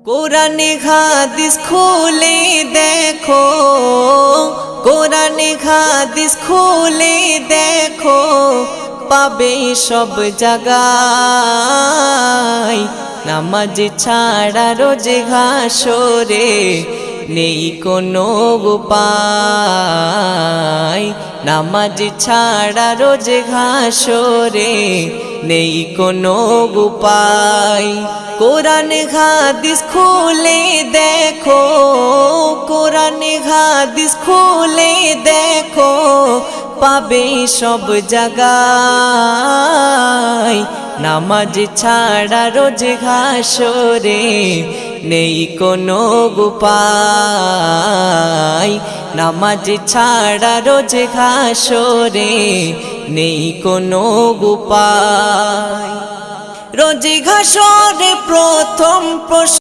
কোরআনে হাদিস খুলে দেখো, কোরআনে হাদিস খুলে দেখো, পাবে সব জায়গায়। নামাজ ছাড়া রোজে হাসরে নেই কোনো উপায়। নামাজ ছাড়া রোজে হাসরে নেই কোনো উপায়। কোরআন হাদিস খুলে দেখো, কোরআন হাদিস খুলে দেখো, পাবে সব জায়গায়। নামাজ ছাড়া রোজ হাসরে নেই কোনো উপায়। নামাজ ছাড়া রোজ হাসরে নেই কোনো উপায়। রোজ হাসরে প্রথম প্রশ্ন